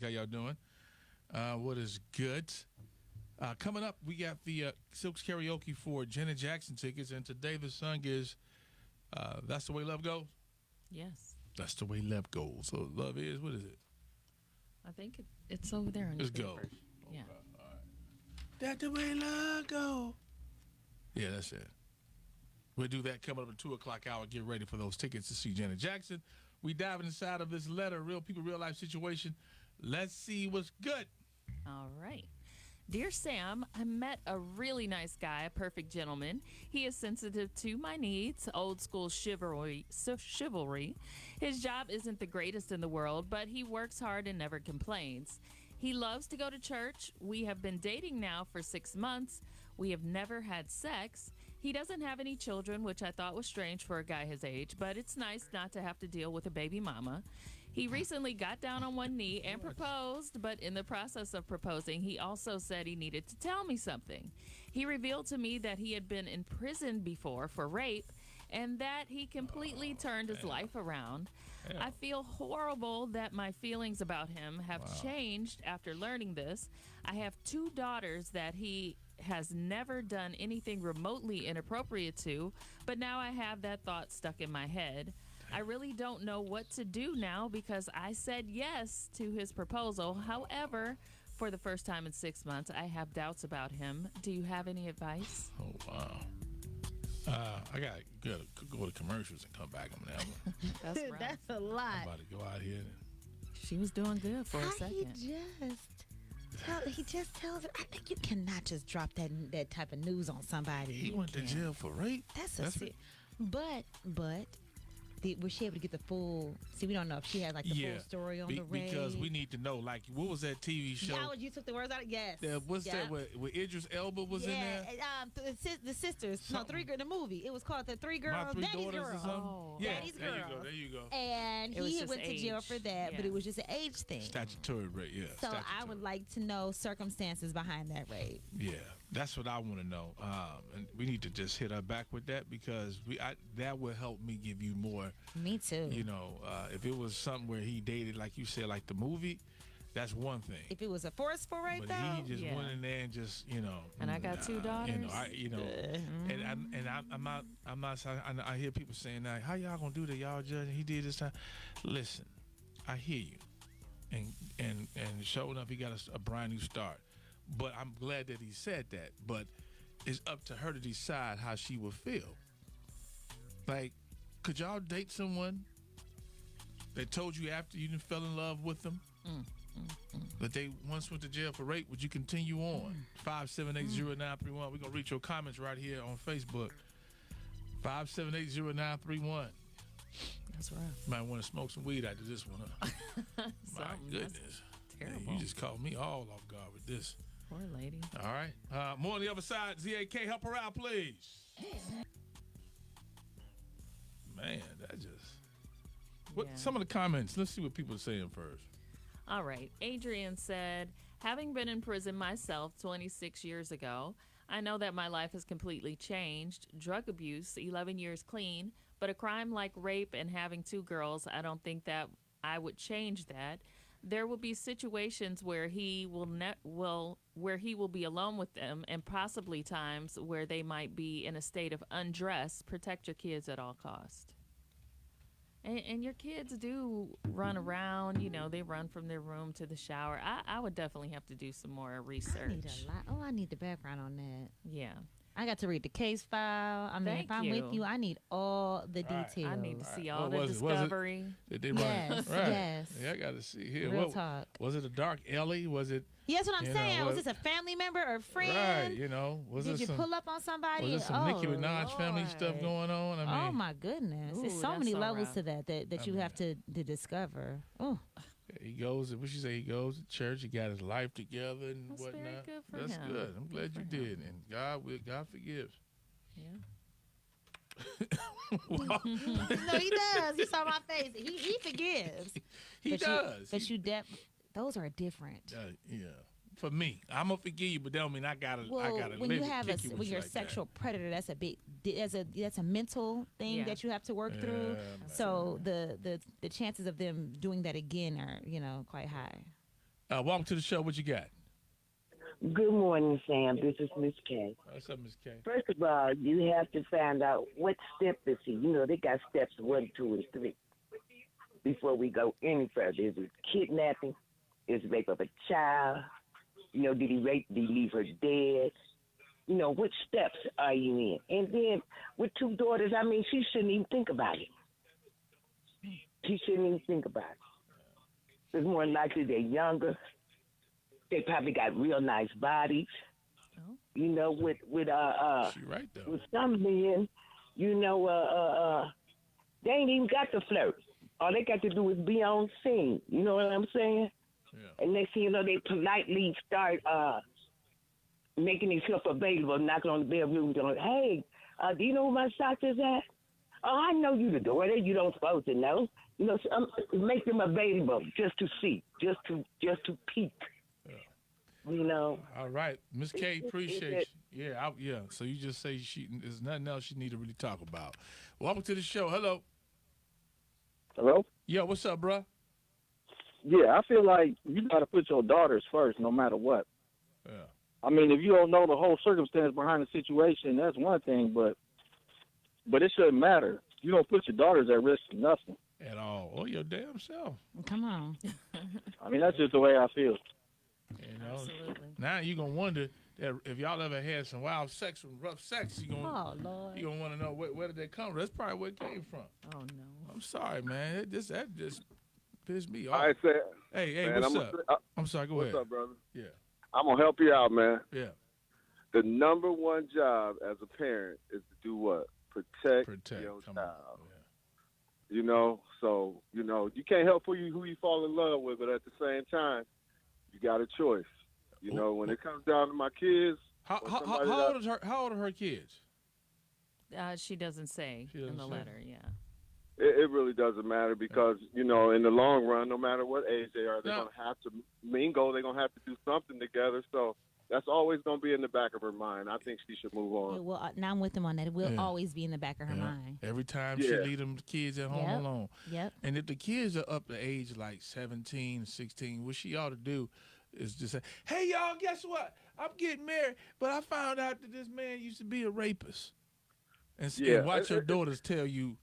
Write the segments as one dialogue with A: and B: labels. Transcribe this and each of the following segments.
A: How y'all doing? What is good? Coming up, we got the Sylk's karaoke for Janet Jackson tickets, and today the song is "That's the Way Love Goes."
B: Yes.
A: That's the way love goes. So love is, what is it?
B: I think it's over there on
A: Let's
B: your
A: go.
B: paper. Yeah.
A: All right. That's the way love goes. Yeah, that's it. We'll do that coming up at 2 o'clock hour. Get ready for those tickets to see Janet Jackson. We diving inside of this letter, real people, real life situation. Let's see what's good.
B: All right. Dear Sam, I met a really nice guy, a perfect gentleman. He is sensitive to my needs, old school chivalry. His job isn't the greatest in the world, but he works hard and never complains. He loves to go to church. We have been dating now for 6 months. We have never had sex. He doesn't have any children, which I thought was strange for a guy his age, but it's nice not to have to deal with a baby mama. He recently got down on one knee and proposed, but in the process of proposing, he also said he needed to tell me something. He revealed to me that he had been in prison before for rape and that he completely turned his life around. I feel horrible that my feelings about him have changed after learning this. I have 2 daughters that he has never done anything remotely inappropriate to, but now I have that thought stuck in my head. I really don't know what to do now because I said yes to his proposal. However, for the first time in 6 months, I have doubts about him. Do you have any advice?
A: Oh, wow. I got to go to commercials and come back on that one.
B: That's right.
C: That's a lot.
A: I'm about to go out here.
B: She was doing good for a second.
C: He just tells her. I think you cannot just drop that type of news on somebody.
A: He went to jail for rape?
C: But was she able to get the full? See, we don't know if she had like the full story on the rape.
A: Because we need to know. Like, what was that TV show?
C: Yeah, you took the words out. Yes.
A: What's that? Where Idris Elba was in there?
C: The sisters. Something. No, 3 girl. The movie. It was called the 3 Girls.
A: My 3
C: Daddy's
A: Daughters
C: Girl.
A: or something.
B: Oh.
A: Yeah,
C: Daddy's Girl.
A: There you go.
C: And he went to jail for that, but it was just an age thing.
A: Statutory rape. Yeah.
C: So I would like to know circumstances behind that rape.
A: Yeah, that's what I want to know. And we need to just hit her back with that because that will help me give you more.
C: Me too.
A: You know, if it was something where he dated, like you said, like the movie, that's one thing.
C: If it was a forceful rape,
A: but he just went in there and just,
B: And I got 2 daughters.
A: I'm not. I hear people saying, "Now, how y'all gonna do that? Y'all judging? He did this time." Listen, I hear you, and sure enough, he got a brand new start. But I'm glad that he said that. But it's up to her to decide how she will feel. Like, could y'all date someone that told you after you fell in love with them that they once went to jail for rape? Would you continue on? 5780931. We're going to read your comments right here on Facebook. 5780931.
B: That's right.
A: Might want to smoke some weed after this one, huh? My goodness.
B: Terrible.
A: Man, you just caught me all off guard with this.
B: Poor lady.
A: All right. More on the other side. ZAK, help her out, please. Man, that just... Some of the comments, let's see what people are saying first.
B: All right. Adrian said, having been in prison myself 26 years ago, I know that my life has completely changed. Drug abuse, 11 years clean, but a crime like rape and having 2 girls, I don't think that I would change that. There will be situations where he will be alone with them, and possibly times where they might be in a state of undress. Protect your kids at all costs. And your kids do run around, they run from their room to the shower. I would definitely have to do some more research.
C: I need a lot. Oh, I need the background on that.
B: Yeah.
C: I got to read the case file. I mean, if I'm with you, I need all the details.
B: I need to see all the discovery.
A: Did they run?
C: Yes,
A: right.
C: yes.
A: Yeah, I got to see here.
C: Real talk.
A: Was it a dark alley? Was it?
C: Yeah, that's what I'm saying. Was this a family member or a friend?
A: Right,
C: Did you pull up on somebody?
A: Was there some Nicki Minaj family stuff going on? I mean,
C: oh my goodness. There's so many levels to that you have to discover. Oh.
A: He goes, what you say, he goes to church, he got his life together and
B: That's
A: whatnot.
B: very good for
A: That's
B: him.
A: good. I'm glad you did. And God forgives.
B: Yeah.
C: No, he does. You saw my face. He forgives.
A: He does.
C: Those are different.
A: Yeah. For me, I'm gonna forgive you, but that don't mean I gotta.
C: When you have when you're a sexual predator, that's a mental thing that you have to work through. So the chances of them doing that again are quite high.
A: Welcome to the show. What you got?
D: Good morning, Sam. This is Miss K.
A: What's up, Miss K?
D: First of all, you have to find out what step is he. You know, they got steps 1, 2, and 3 before we go any further. Is it kidnapping? Is it rape of a child? You know, did he rape? Did he leave her dead? You know, which steps are you in? And then with 2 daughters, I mean, she shouldn't even think about it. She shouldn't even think about it. It's more likely they're younger. They probably got real nice bodies.
B: Oh.
D: You know, with
A: She right though.
D: with some men, you know, they ain't even got to flirt. All they got to do is be on scene. You know what I'm saying?
A: Yeah.
D: And next thing you know, they politely start making themselves available, knocking on the bedroom door. Hey, do you know where my socks is at? Oh, I know you the daughter. You don't supposed to know. You know, make them available just to see, just to peek. Yeah. You know.
A: All right, Miss K, appreciate you. Yeah, yeah. So you just say there's nothing else she need to really talk about. Welcome to the show. Hello.
E: Hello?
A: Yeah, what's up, bro?
E: Yeah, I feel like you got to put your daughters first no matter what.
A: Yeah.
E: I mean, if you don't know the whole circumstance behind the situation, that's one thing, but it shouldn't matter. You don't put your daughters at risk for nothing.
A: At all. Oh, your damn self.
C: Come on.
E: I mean, that's just the way I feel.
A: You know,
B: Absolutely.
A: now you're going to wonder that if y'all ever had some wild sex, some rough sex, you're
C: Oh, Lord.
A: going to want to know where did that come from. That's probably where it came from.
B: Oh no.
A: I'm sorry, man. That just pissed me off.
F: All right, Sam.
A: Hey,
F: Man,
A: what's up? I'm sorry, go ahead.
F: What's up, brother?
A: Yeah,
F: I'm going to help you out, man.
A: yeah.
F: The number one job as a parent is to do what? Protect your
A: Come
F: child.
A: on.
F: You know, so, you can't help who you fall in love with, but at the same time, you got a choice. You know, when it comes down to my kids.
A: How old are her kids?
B: She doesn't say in the letter. Yeah.
F: It really doesn't matter because, in the long run, no matter what age they are, they're going to have to mingle. They're going to have to do something together. So that's always going to be in the back of her mind. I think she should move on.
C: Yeah, well, now I'm with him on that. It will always be in the back of her mind.
A: Every time she leave them kids at home alone.
C: Yep.
A: And if the kids are up to age like 17, 16, what she ought to do is just say, hey, y'all, guess what? I'm getting married, but I found out that this man used to be a rapist. And watch your daughters tell you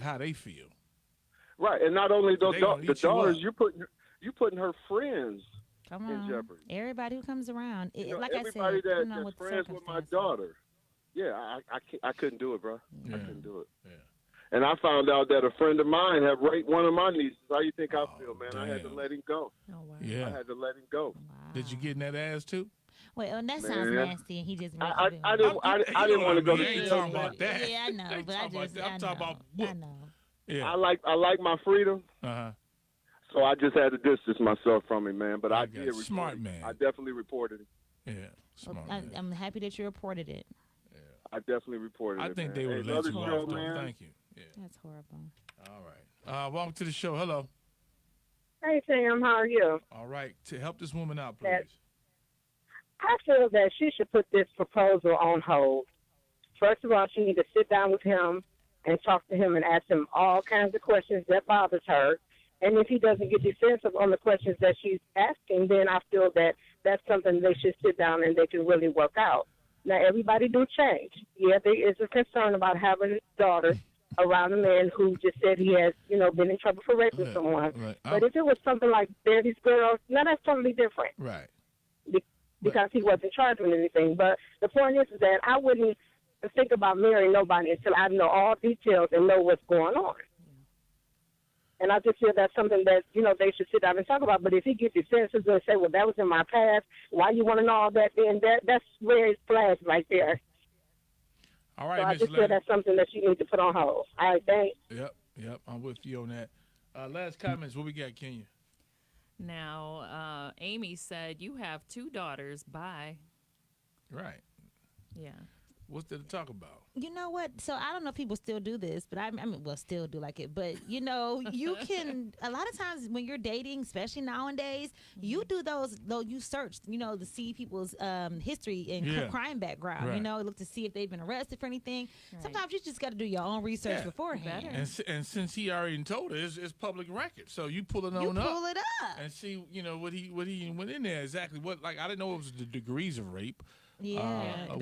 A: how they feel.
F: Right, and not only the daughters,
A: you
F: you're putting her friends
C: Come on.
F: in jeopardy.
C: Everybody who comes around. Like
F: everybody
C: I said,
F: that's friends with my daughter. Yeah, I couldn't do it, bro.
A: Yeah.
F: I couldn't do it.
A: Yeah.
F: And I found out that a friend of mine had raped one of my nieces. How you think I feel, man?
A: Damn.
F: I had to let him go.
B: Oh wow.
A: Yeah.
F: I had to let him go.
C: Wow.
A: Did you get in that ass too?
C: Well, that sounds
F: Man.
C: nasty, and he just.
F: I didn't want to go to
A: I ain't
F: jail.
A: talking about that.
C: Yeah, I know,
A: Ain't
C: but I
A: talking about
C: just.
A: that. I'm
C: I
A: talking
C: know.
A: about whoop.
C: I know.
A: Yeah.
F: I like my freedom, so I just had to distance myself from him, man. But I did report
A: Smart
F: him.
A: man.
F: I definitely reported him.
A: Yeah.
C: Well,
A: Smart man.
C: I'm happy that you reported it.
F: I definitely reported
A: I
F: it.
A: think
F: man.
A: they would
F: Hey,
A: let you
F: another
A: off.
F: show,
A: Though.
F: man.
A: Thank you. Yeah.
C: That's horrible.
A: All right. Welcome to the show. Hello.
G: Hey, Sam, how are you?
A: All right. To help this woman out, please.
G: I feel that she should put this proposal on hold. First of all, she needs to sit down with him and talk to him and ask him all kinds of questions that bothers her. And if he doesn't get defensive on the questions that she's asking, then I feel that that's something they should sit down and they can really work out. Now, everybody do change. Yeah, there is a concern about having a daughter around a man who just said he has, been in trouble for raping someone.
A: Right.
G: But if it was something like Betty's girls, now that's totally different.
A: Right.
G: Because he wasn't charged with anything. But the point is that I wouldn't think about marrying nobody until I know all details and know what's going on. And I just feel that's something that, they should sit down and talk about. But if he gets defensive and say, well, that was in my past, why you want to know all that, then that's where it flags right there.
A: All right,
G: so I
A: Ms.
G: just feel
A: Larry.
G: that's something that you need to put on hold. All right, thanks.
A: Yep. I'm with you on that. Last comments. What we got, Kenya?
B: Now, Amy said you have 2 daughters. Bye.
A: Right.
B: Yeah.
A: What's there to talk about?
C: You know what? So I don't know if people still do this, but I mean, well, still do like it. But you know, you can a lot of times when you're dating, especially nowadays, you do those. Though you search, you know, to see people's history and crime background.
A: Right.
C: You know, look to see if they've been arrested for anything.
B: Right.
C: Sometimes you just got to do your own research beforehand.
A: And since he already told her, it's public record. So you pull it on
C: You
A: up.
C: pull it up
A: And see, you know, what he went in there exactly. What, like, I didn't know it was the degrees of rape.
C: Yeah.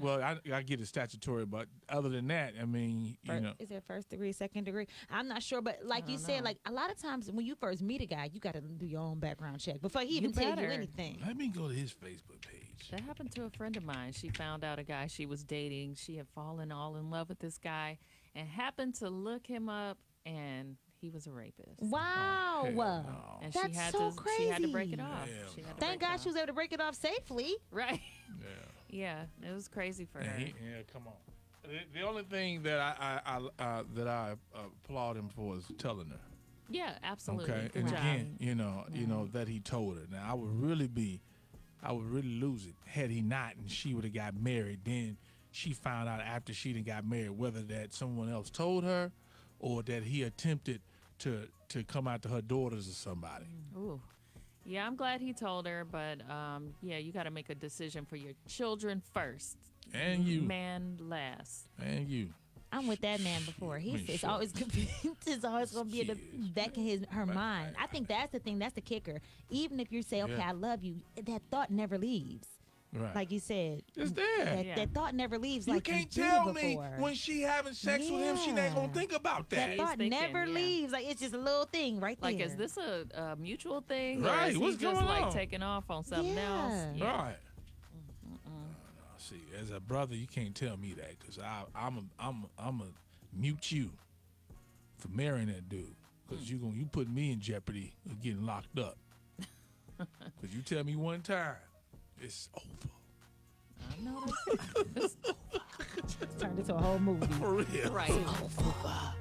A: Well, I get it statutory, but other than that, I mean, you know.
C: Is it first degree, second degree? I'm not sure, but like you said, like a lot of times when you first meet a guy, you got to do your own background check before he even tells you anything.
A: Let me go to his Facebook page.
B: That happened to a friend of mine. She found out a guy she was dating. She had fallen all in love with this guy and happened to look him up, and he was a rapist.
C: Wow.
A: No.
C: That's
B: And she had
C: so
B: to,
C: crazy.
B: She had to break it off.
C: Thank God she was able to break it off safely.
B: Right.
A: Yeah.
B: Yeah, it was crazy for her.
A: Yeah, come on. The only thing that I applaud him for is telling her.
B: Yeah, absolutely.
A: Okay,
B: Good
A: and
B: job.
A: again, you know that he told her. Now I would really lose it had he not, and she would have got married. Then she found out after she done got married whether that someone else told her, or that he attempted to come out to her daughters or somebody.
B: Ooh. Yeah, I'm glad he told her, but yeah, you got to make a decision for your children first.
A: And you.
B: Man last.
A: And you.
C: I'm with that man before. It's always gonna be, it's always gonna be in the back of her mind. I think that's the thing. That's the kicker. Even if you say, "Okay, I love you," that thought never leaves.
A: Right.
C: Like you said,
A: it's there.
C: That thought never leaves.
A: You
C: like
A: can't
C: you
A: tell
C: did
A: me
C: before.
A: when she having sex with him, she ain't gonna think about that.
C: That thought never leaves. Like it's just a little thing right there.
B: Like, is this a mutual thing?
A: Right.
B: Or is he
A: what's
B: just
A: going
B: like
A: on?
B: taking off on something else? Yeah.
A: Right. See, as a brother, you can't tell me that because I'm a mute you for marrying that dude because you put me in jeopardy of getting locked up. Because you tell me one time, it's over.
B: I know
C: It's turned into a whole movie.
A: For real.
B: Right.
C: Over.